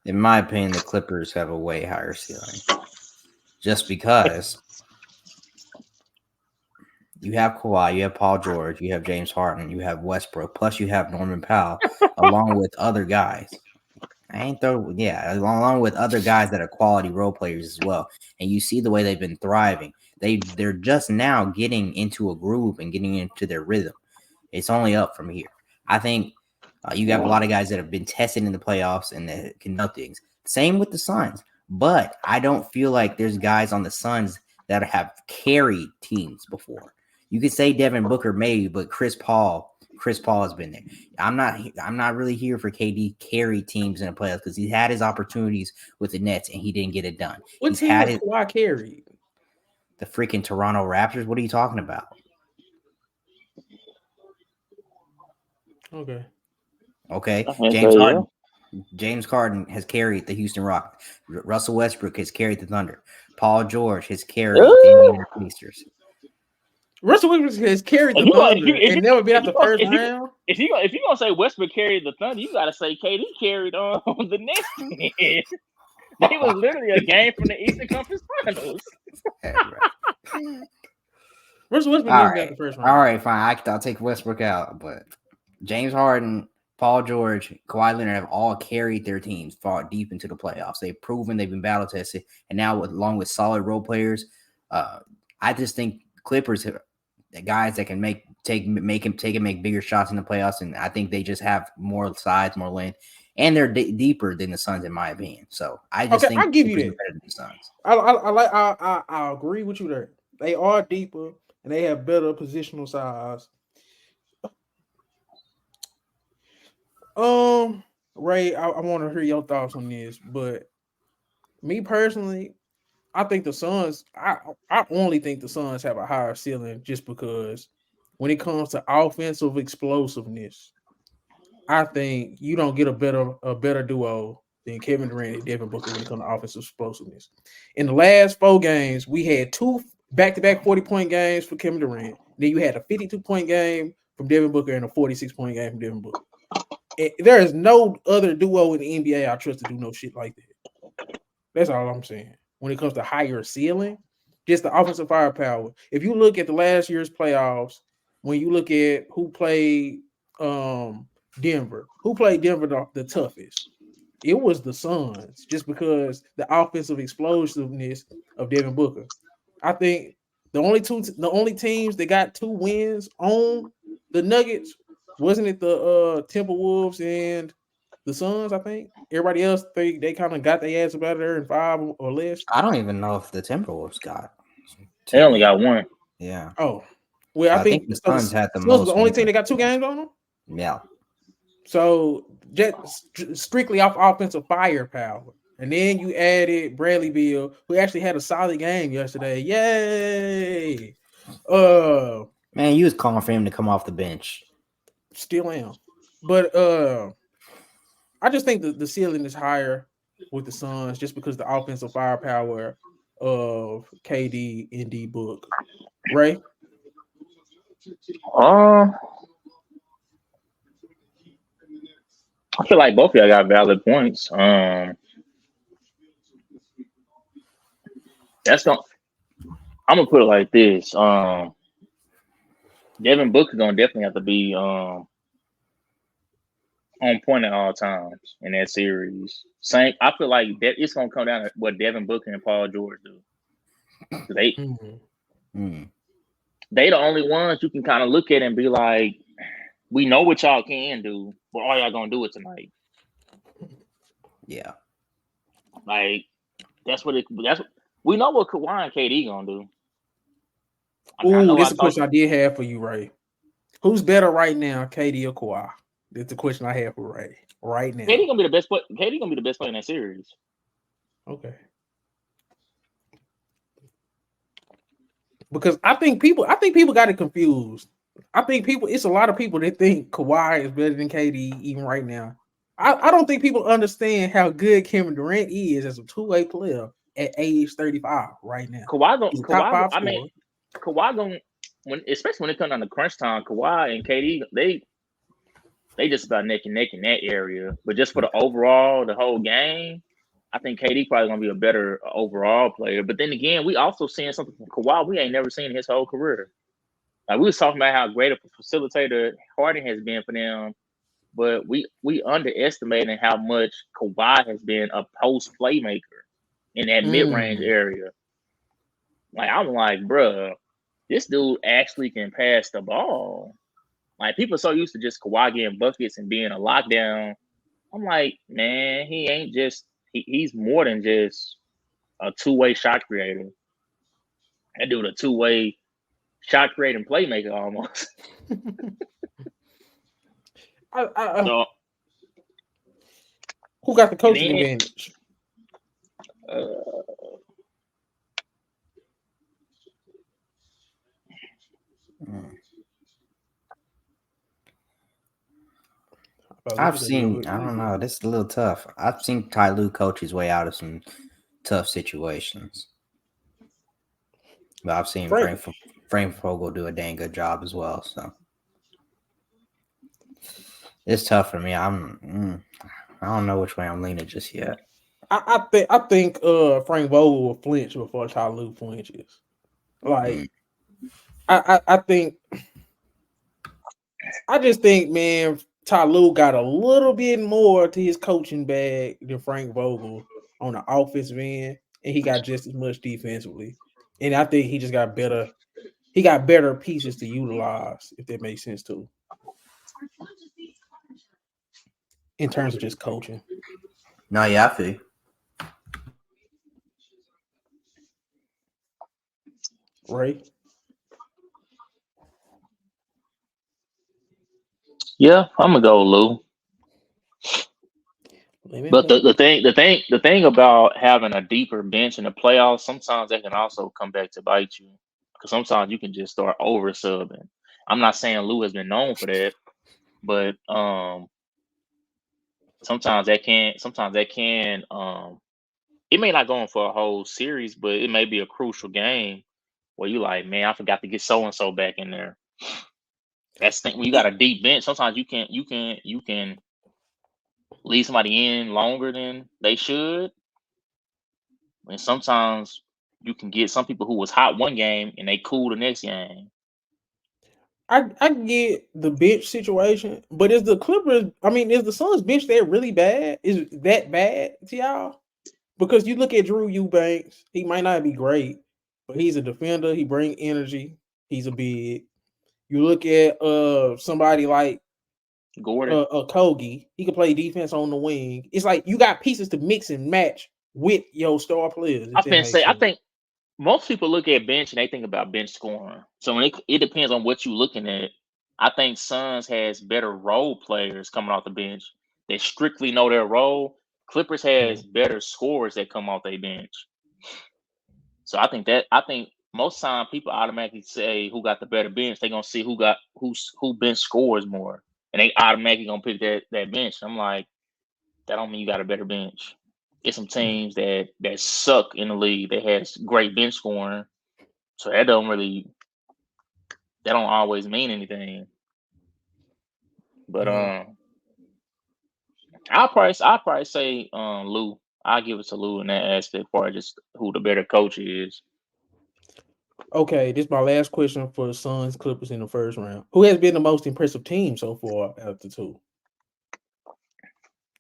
In my opinion, the Clippers have a way higher ceiling. Just because you have Kawhi, you have Paul George, you have James Harden, you have Westbrook, plus you have Norman Powell, along with other guys. Along with other guys that are quality role players as well. And you see the way they've been thriving. They're just now getting into a groove and getting into their rhythm. It's only up from here. I think you have a lot of guys that have been tested in the playoffs and that can know things. Same with the Suns. But I don't feel like there's guys on the Suns that have carried teams before. You could say Devin Booker maybe, but Chris Paul has been there. I'm not really here for KD carry teams in the playoffs because he had his opportunities with the Nets and he didn't get it done. What team has Kawhi carried? The freaking Toronto Raptors. What are you talking about? Okay. James Harden has carried the Houston Rockets. Russell Westbrook has carried the Thunder. Paul George has carried the Indiana Pacers. Russell Westbrook has carried the Thunder and never been out the first round. If you're gonna say Westbrook carried the Thunder, you gotta say KD carried the Nets. They was literally a game from the Eastern Conference Finals. Russell Westbrook never got the first round. All right, fine. I'll take Westbrook out, but James Harden, Paul George, Kawhi Leonard have all carried their teams far deep into the playoffs. They've proven they've been battle tested, and now along with solid role players, I just think Clippers have the guys that can make bigger shots in the playoffs, and I think they just have more size, more length, and they're deeper than the Suns in my opinion. So I just think I'll give you that. Better than the Suns. I agree with you there. They are deeper and they have better positional size. Ray, I want to hear your thoughts on this, but me personally, I think the Suns. I only think the Suns have a higher ceiling just because when it comes to offensive explosiveness, I think you don't get a better duo than Kevin Durant and Devin Booker when it comes to offensive explosiveness. In the last 4 games, we had 2 back-to-back 40-point games for Kevin Durant. Then you had a 52-point game from Devin Booker and a 46-point game from Devin Booker. And there is no other duo in the NBA I trust to do no shit like that. That's all I'm saying. When it comes to higher ceiling, just the offensive firepower. If you look at the last year's playoffs, when you look at who played Denver, the toughest, it was the Suns, just because the offensive explosiveness of Devin Booker. I think the only teams that got 2 wins on the Nuggets, wasn't it the Timberwolves and the Suns? I think everybody else they kind of got their ass about there in 5 or less. I don't even know if the Timberwolves got. They only got 1. Yeah. Oh, well, I think the Suns had the Suns most. Was the only team that got 2 games on them. Yeah. So just strictly off offensive firepower, and then you added Bradley Beal, who actually had a solid game yesterday. Yay! Man, you was calling for him to come off the bench. Still am, but I just think the ceiling is higher with the Suns just because the offensive firepower of KD and D Book. Ray? I feel like both of y'all got valid points. I'm gonna put it like this. Devin Booker gonna definitely have to be on point at all times in that series. I feel like it's gonna come down to what Devin Booker and Paul George do. They the only ones you can kind of look at and be like, we know what y'all can do, but all y'all gonna do it tonight. Yeah, like that's what we know what Kawhi and KD gonna do. Ooh, this is a question I did have for you, Ray. Who's better right now, KD or Kawhi? That's the question I have for Ray right now. KD gonna be the best player in that series. Okay. Because I think people got it confused. It's a lot of people that think Kawhi is better than KD even right now. I don't think people understand how good Kevin Durant is as a 2-way player at age 35 right now. Kawhi especially when it comes down to crunch time, Kawhi and KD, they just about neck and neck in that area. But just for the overall, the whole game, I think KD probably gonna be a better overall player. But then again, we also seeing something from Kawhi we ain't never seen in his whole career. Like we was talking about how great a facilitator Harden has been for them, but we underestimating how much Kawhi has been a post playmaker in that mid range area. Like I'm like, bruh, this dude actually can pass the ball. Like people are so used to just Kawhi getting buckets and being a lockdown. I'm like, man, he ain't just he's more than just a two-way shot creator. That dude a two-way shot creating playmaker almost. So, who got the coaching advantage? I've seen, I don't know, this is a little tough. I've seen Ty Lue coach his way out of some tough situations. But I've seen Frank Vogel do a dang good job as well. So it's tough for me. I don't know which way I'm leaning just yet. I think Frank Vogel will flinch before Ty Lue flinches. Like I just think, man, Ty Lue got a little bit more to his coaching bag than Frank Vogel on the offensive end, and he got just as much defensively. And I think he just got better. He got better pieces to utilize, if that makes sense too, in terms of just coaching. No, yeah, I feel. Ray? Yeah, I'm gonna go Lou. But the thing about having a deeper bench in the playoffs, sometimes that can also come back to bite you. Because sometimes you can just start over subbing. I'm not saying Lou has been known for that, but sometimes that can it may not go on for a whole series, but it may be a crucial game where you like, man, I forgot to get so and so back in there. That's the thing when you got a deep bench. Sometimes you can leave somebody in longer than they should, and sometimes you can get some people who was hot one game and they cool the next game. I get the bench situation, but is the Clippers? I mean, is the Suns bench there really bad? Is it that bad to y'all? Because you look at Drew Eubanks, he might not be great, but he's a defender. He brings energy. He's a big. You look at somebody like Gordon, Kogi. He can play defense on the wing. It's like you got pieces to mix and match with your star players. I think most people look at bench and they think about bench scoring. So when it depends on what you're looking at. I think Suns has better role players coming off the bench. They strictly know their role. Clippers has better scorers that come off their bench. So I think most time people automatically say who got the better bench. They're gonna see who bench scores more, and they automatically gonna pick that bench. I'm like, that don't mean you got a better bench. It's some teams that suck in the league that has great bench scoring, so that don't always mean anything. But I'll probably say Lou. I'll give it to Lou in that aspect for just who the better coach is. Okay, this is my last question for the Suns Clippers in the first round. Who has been the most impressive team so far out of the two?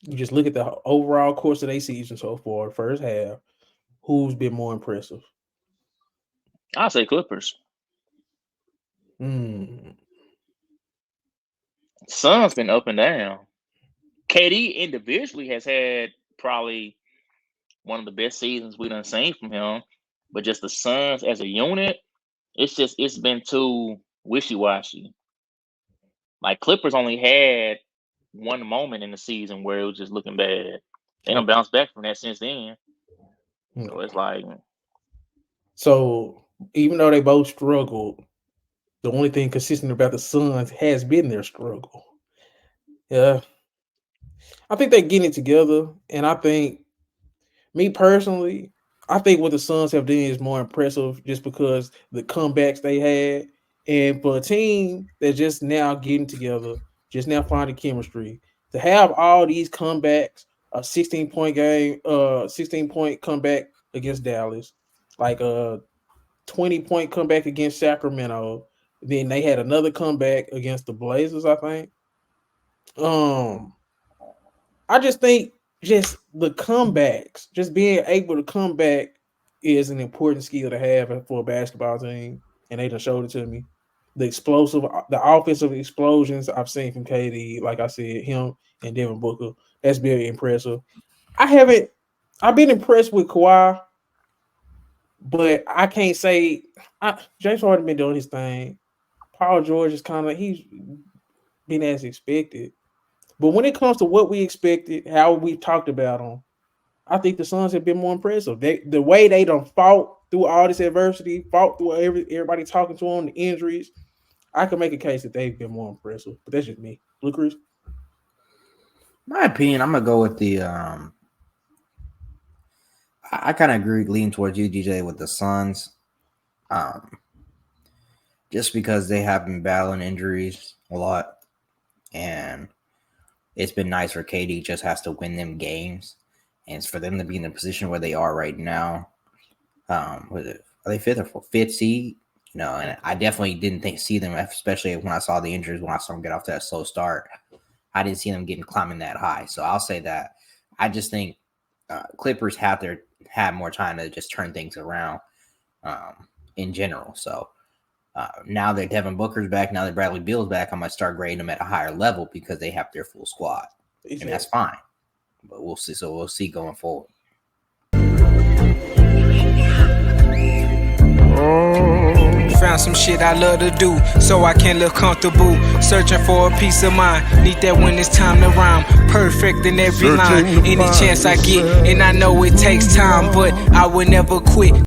You just look at the overall course of their season so far, first half. Who's been more impressive? I'll say Clippers. Suns been up and down. KD individually has had probably one of the best seasons we done seen from him, but just the Suns as a unit, it's been too wishy-washy. Like Clippers only had one moment in the season where it was just looking bad. They don't bounce back from that since then. So it's like, so even though they both struggled, the only thing consistent about the Suns has been their struggle. Yeah. I think they're getting it together. And I think, me personally, I think what the Suns have done is more impressive just because the comebacks they had. And for a team that's just now getting together, just now finding chemistry. To have all these comebacks, a 16-point game, 16-point comeback against Dallas, like a 20-point comeback against Sacramento. Then they had another comeback against the Blazers, I think. I just think just the comebacks, just being able to come back is an important skill to have for a basketball team, and they just showed it to me. The offensive explosions I've seen from KD, like I said, him and Devin Booker, that's very impressive. I've been impressed with Kawhi, but I can't say James Harden been doing his thing. Paul George is he's been as expected. But when it comes to what we expected, how we talked about them, I think the Suns have been more impressive. The way they done fought through all this adversity, fought through everybody talking to them, the injuries, I can make a case that they've been more impressive. But that's just me. Blue Chris? My opinion, I'm gonna go with the I kind of agree, lean towards you, DJ, with the Suns. Just because they have been battling injuries a lot, and it's been nice for KD just has to win them games, and it's for them to be in the position where they are right now. Are they fifth seed? You know, and I definitely didn't see them, especially when I saw the injuries, when I saw them get off to that slow start. I didn't see them climbing that high. So I'll say that. I just think Clippers had more time to just turn things around in general. So now that Devin Booker's back, now that Bradley Beal's back, I'm going to start grading them at a higher level because they have their full squad. Exactly. And that's fine. But we'll see. So we'll see going forward. Found some shit I love to do, so I can live comfortable. Searching for a peace of mind, need that when it's time to rhyme. Perfect in every line, any chance I get, and I know it takes time, but I will never quit.